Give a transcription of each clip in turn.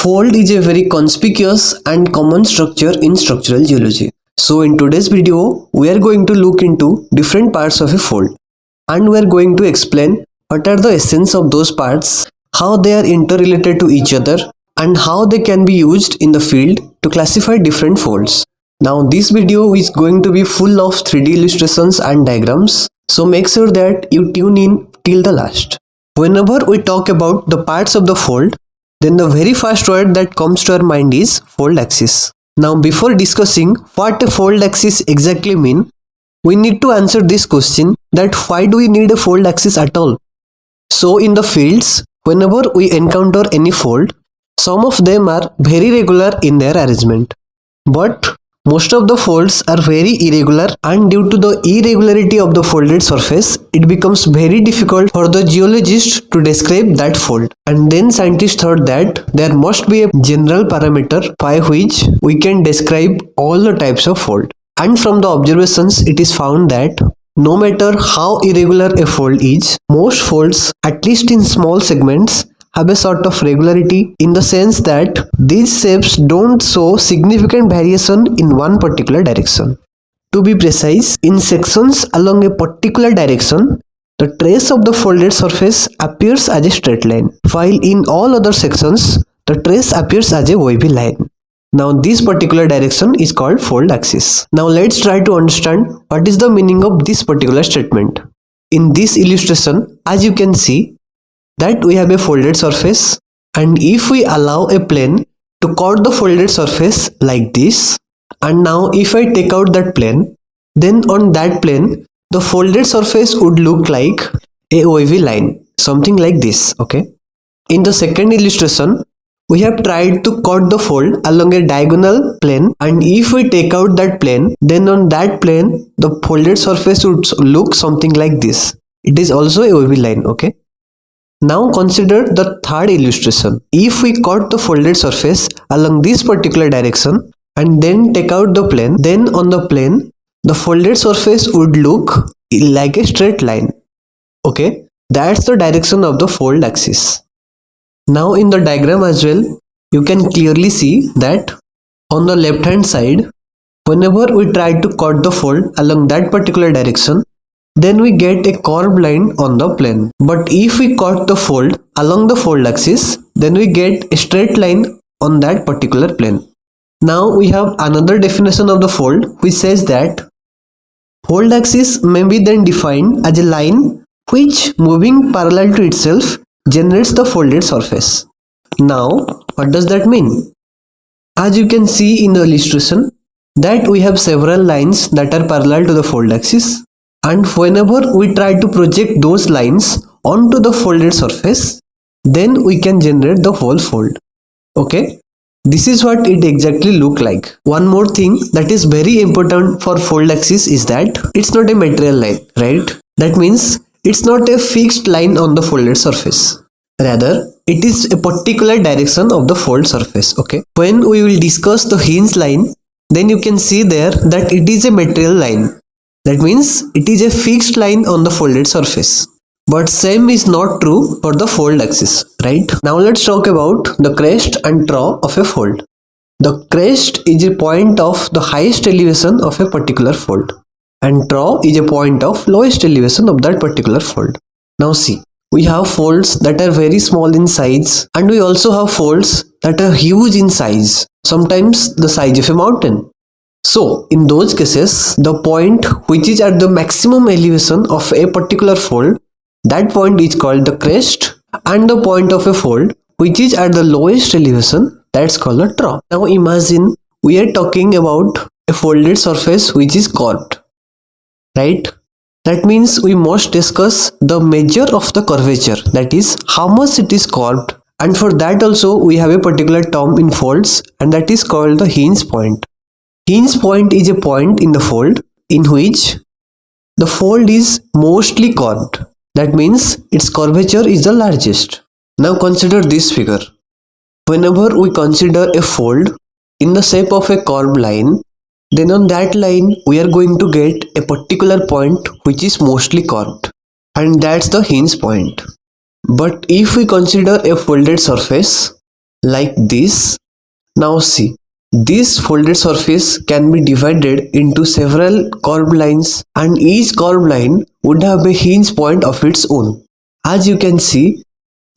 Fold is a very conspicuous and common structure in structural geology. So in today's video, we are going to look into different parts of a fold and we are going to explain what are the essence of those parts, how they are interrelated to each other and how they can be used in the field to classify different folds. Now this video is going to be full of 3D illustrations and diagrams, so make sure that you tune in till the last. Whenever we talk about the parts of the fold, then the very first word that comes to our mind is fold axis. Now before discussing what a fold axis exactly mean, we need to answer this question that why do we need a fold axis at all? So in the fields, whenever we encounter any fold, some of them are very regular in their arrangement. But most of the folds are very irregular, and due to the irregularity of the folded surface, it becomes very difficult for the geologist to describe that fold. And then scientists thought that there must be a general parameter by which we can describe all the types of fold. And from the observations, it is found that no matter how irregular a fold is, most folds, at least in small segments, have a sort of regularity in the sense that these shapes don't show significant variation in one particular direction. To be precise, in sections along a particular direction, the trace of the folded surface appears as a straight line, while in all other sections, the trace appears as a wavy line. Now this particular direction is called fold axis. Now let's try to understand what is the meaning of this particular statement. In this illustration, as you can see, that we have a folded surface, and if we allow a plane to cut the folded surface like this, and now if I take out that plane, then on that plane the folded surface would look like a wavy line, something like this. Okay. In the second illustration, we have tried to cut the fold along a diagonal plane, and if we take out that plane, then on that plane the folded surface would look something like this. It is also a wavy line. Okay. Now consider the third illustration. If we cut the folded surface along this particular direction and then take out the plane, then on the plane the folded surface would look like a straight line. Okay, that's the direction of the fold axis. Now in the diagram as well, you can clearly see that on the left hand side, whenever we try to cut the fold along that particular direction, then we get a curved line on the plane. But if we cut the fold along the fold axis, then we get a straight line on that particular plane. Now we have another definition of the fold which says that fold axis may be then defined as a line which, moving parallel to itself, generates the folded surface. Now what does that mean? As you can see in the illustration, that we have several lines that are parallel to the fold axis, and whenever we try to project those lines onto the folded surface, then we can generate the whole fold. Okay, this is what it exactly look like. One more thing that is very important for fold axis is that it's not a material line, right? That means it's not a fixed line on the folded surface. Rather, it is a particular direction of the fold surface. Okay, when we will discuss the hinge line, then you can see there that it is a material line. That means it is a fixed line on the folded surface. But same is not true for the fold axis, right? Now let's talk about the crest and trough of a fold. The crest is a point of the highest elevation of a particular fold, and trough is a point of lowest elevation of that particular fold. Now see, we have folds that are very small in size, and we also have folds that are huge in size, sometimes the size of a mountain. So in those cases, the point which is at the maximum elevation of a particular fold, that point is called the crest, and the point of a fold which is at the lowest elevation, that's called the trough. Now imagine we are talking about a folded surface which is curved, right? That means we must discuss the measure of the curvature, that is how much it is curved, and for that also we have a particular term in folds, and that is called the hinge point. Hinge point is a point in the fold in which the fold is mostly curved. That means its curvature is the largest. Now consider this figure. Whenever we consider a fold in the shape of a curved line, then on that line we are going to get a particular point which is mostly curved, and that's the hinge point. But if we consider a folded surface, like this. Now see, this folded surface can be divided into several curved lines, and each curved line would have a hinge point of its own. As you can see,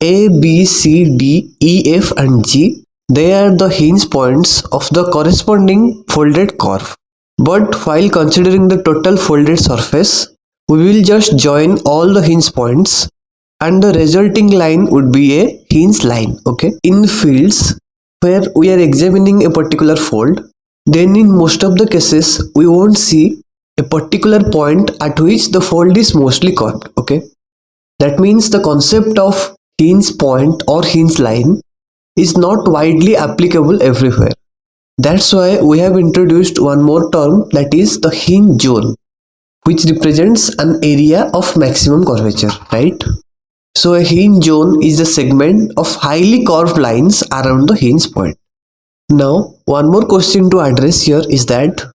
A, B, C, D, E, F and G, they are the hinge points of the corresponding folded curve. But while considering the total folded surface, we will just join all the hinge points and the resulting line would be a hinge line. Okay. In fields where we are examining a particular fold, then in most of the cases we won't see a particular point at which the fold is mostly curved. Okay. That means the concept of hinge point or hinge line is not widely applicable everywhere. That's why we have introduced one more term, that is the hinge zone, which represents an area of maximum curvature, right? So a hinge zone is a segment of highly curved lines around the hinge point. Now, one more question to address here is that,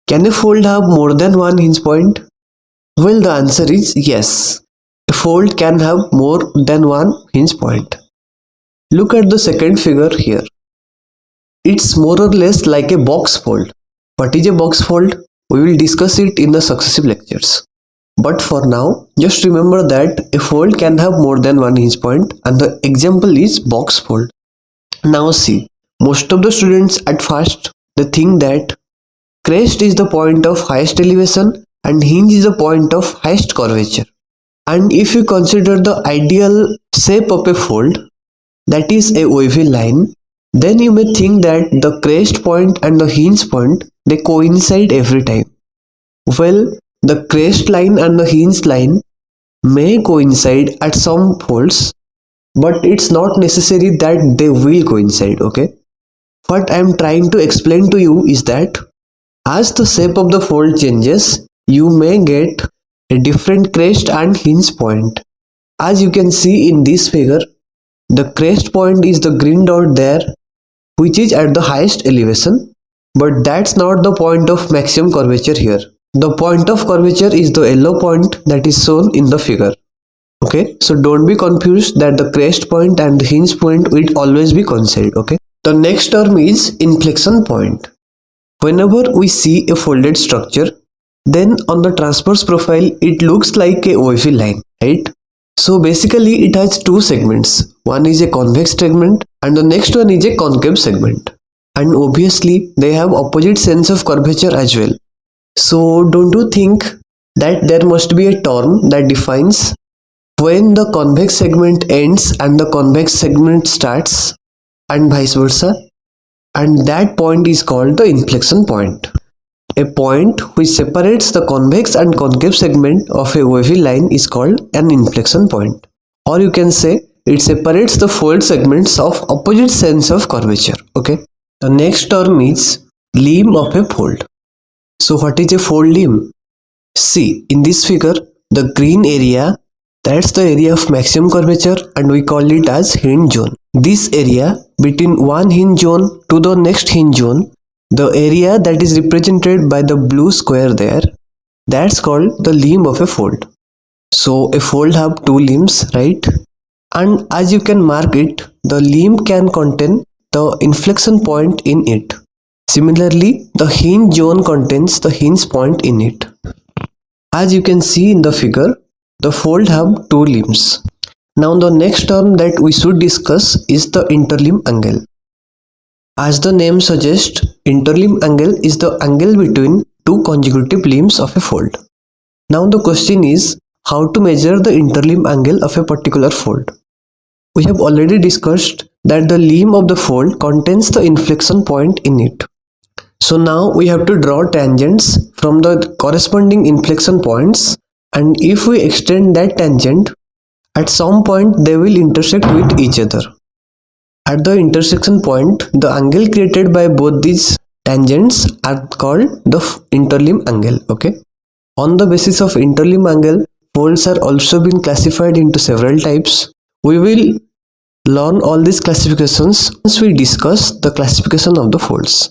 can a fold have more than one hinge point? Well, the answer is yes. A fold can have more than one hinge point. Look at the second figure here. It's more or less like a box fold. What is a box fold? We will discuss it in the successive lectures. But for now, just remember that a fold can have more than one hinge point and the example is box fold. Now see, most of the students at first they think that crest is the point of highest elevation and hinge is the point of highest curvature. And if you consider the ideal shape of a fold, that is a wavy line, then you may think that the crest point and the hinge point, they coincide every time. Well, the crest line and the hinge line may coincide at some folds, but it's not necessary that they will coincide. Okay. What I am trying to explain to you is that as the shape of the fold changes, you may get a different crest and hinge point. As you can see in this figure, the crest point is the green dot there, which is at the highest elevation, but that's not the point of maximum curvature here. The point of curvature is the yellow point that is shown in the figure. Okay, so don't be confused that the crest point and the hinge point will always be coincide. Okay, the next term is inflection point. Whenever we see a folded structure, then on the transverse profile it looks like a wavy line, right? So basically it has two segments. One is a convex segment and the next one is a concave segment. And obviously they have opposite sense of curvature as well. So don't you think that there must be a term that defines when the convex segment ends and the convex segment starts and vice versa? And that point is called the inflection point. A point which separates the convex and concave segment of a wavy line is called an inflection point. Or you can say it separates the fold segments of opposite sense of curvature. Okay. The next term is limb of a fold. So what is a fold limb? See, in this figure, the green area, that's the area of maximum curvature and we call it as hinge zone. This area between one hinge zone to the next hinge zone, the area that is represented by the blue square there, that's called the limb of a fold. So a fold have two limbs, right? And as you can mark it, the limb can contain the inflection point in it. Similarly, the hinge zone contains the hinge point in it. As you can see in the figure, the fold have two limbs. Now the next term that we should discuss is the interlimb angle. As the name suggests, interlimb angle is the angle between two consecutive limbs of a fold. Now the question is how to measure the interlimb angle of a particular fold. We have already discussed that the limb of the fold contains the inflection point in it. So now we have to draw tangents from the corresponding inflection points, and if we extend that tangent, at some point they will intersect with each other. At the intersection point, the angle created by both these tangents are called the interlimb angle. Okay. On the basis of interlimb angle, folds are also been classified into several types. We will learn all these classifications once we discuss the classification of the folds.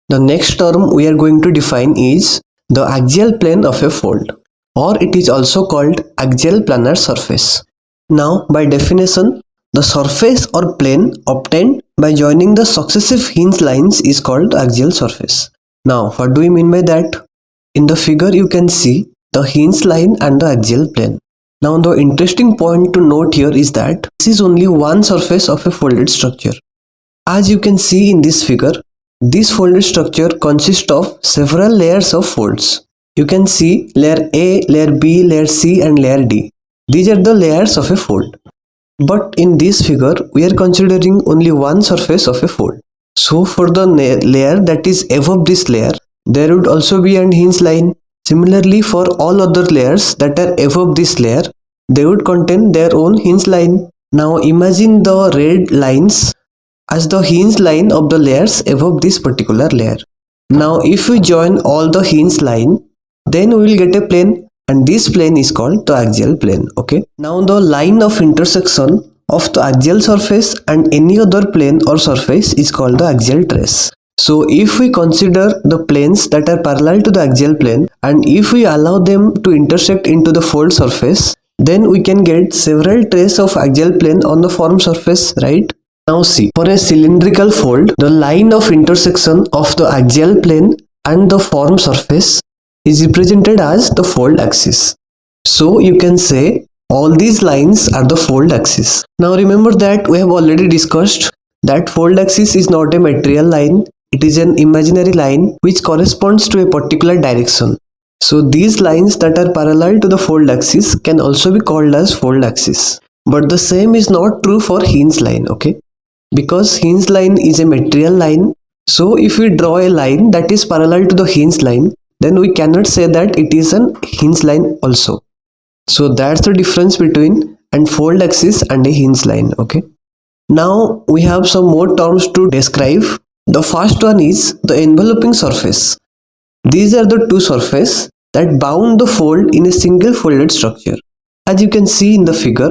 The next term we are going to define is the axial plane of a fold, or it is also called axial planar surface. Now, by definition, The surface or plane obtained by joining the successive hinge lines is called the axial surface. Now, what do we mean by that? In the figure you can see the hinge line and the axial plane. Now the interesting point to note here is that this is only one surface of a folded structure. As you can see in this figure, this folded structure consists of several layers of folds. You can see layer A, layer B, layer C and layer D. These are the layers of a fold. But in this figure, we are considering only one surface of a fold. So for the layer that is above this layer, there would also be an hinge line. Similarly, for all other layers that are above this layer, they would contain their own hinge line. Now imagine the red lines as the hinge line of the layers above this particular layer. Now if we join all the hinge line, then we will get a plane, and this plane is called the axial plane. Okay. Now the line of intersection of the axial surface and any other plane or surface is called the axial trace. So if we consider the planes that are parallel to the axial plane and if we allow them to intersect into the fold surface, then we can get several traces of axial plane on the formed surface, right? Now see, for a cylindrical fold, the line of intersection of the axial plane and the formed surface is represented as the fold axis. So you can say all these lines are the fold axis. Now remember that we have already discussed that fold axis is not a material line. It is an imaginary line which corresponds to a particular direction. So these lines that are parallel to the fold axis can also be called as fold axis. But the same is not true for hinge line, okay? Because hinge line is a material line. So if we draw a line that is parallel to the hinge line, then we cannot say that it is an hinge line also. So that's the difference between a fold axis and a hinge line, okay? Now we have some more terms to describe. The first one is the enveloping surface. These are the two surfaces that bound the fold in a single folded structure. As you can see in the figure,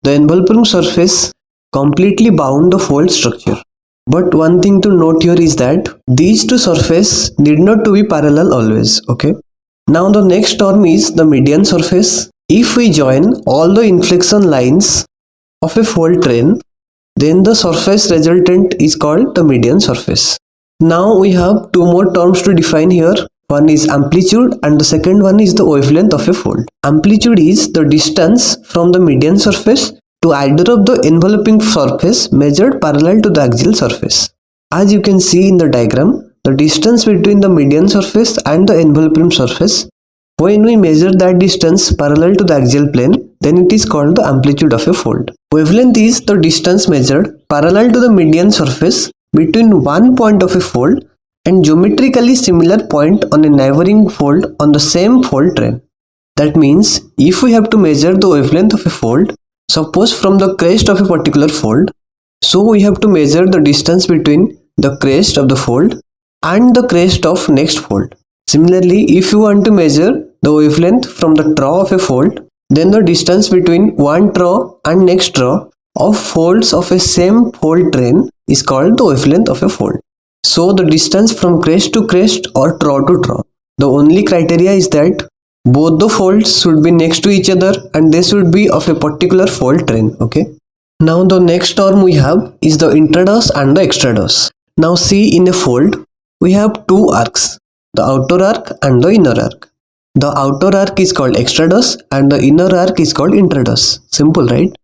the enveloping surface completely bound the fold structure. But one thing to note here is that these two surfaces need not to be parallel always, okay? Now the next term is the median surface. If we join all the inflection lines of a fold train, then the surface resultant is called the median surface. Now we have two more terms to define here. One is amplitude and the second one is the wavelength of a fold. Amplitude is the distance from the median surface to either of the enveloping surface measured parallel to the axial surface. As you can see in the diagram, the distance between the median surface and the enveloping surface, when we measure that distance parallel to the axial plane, then it is called the amplitude of a fold. Wavelength is the distance measured parallel to the median surface between one point of a fold and geometrically similar point on a neighboring fold on the same fold train. That means if we have to measure the wavelength of a fold, suppose from the crest of a particular fold, so we have to measure the distance between the crest of the fold and the crest of next fold. Similarly, if you want to measure the wavelength from the trough of a fold, then the distance between one trough and next trough of folds of a same fold train is called the wavelength of a fold. So the distance from crest to crest or trough to trough. The only criteria is that both the folds should be next to each other and they should be of a particular fold train, okay? Now the next term we have is the intrados and the extrados. Now see, in a fold, we have two arcs, the outer arc and the inner arc. The outer arc is called extrados and the inner arc is called intrados. Simple, right?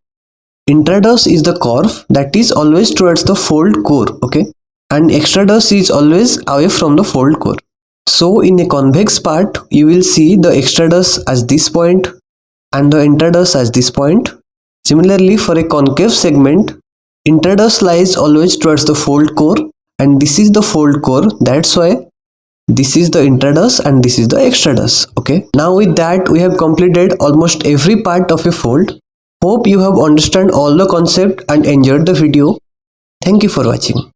Intrados is the curve that is always towards the fold core, okay? And extrados is always away from the fold core. So in a convex part, you will see the extrados as this point and the intrados as this point. Similarly, for a concave segment, intrados lies always towards the fold core and this is the fold core. That's why this is the intrados and this is the extrados, okay? Now with that, we have completed almost every part of a fold. Hope you have understood all the concept and enjoyed the video. Thank you for watching.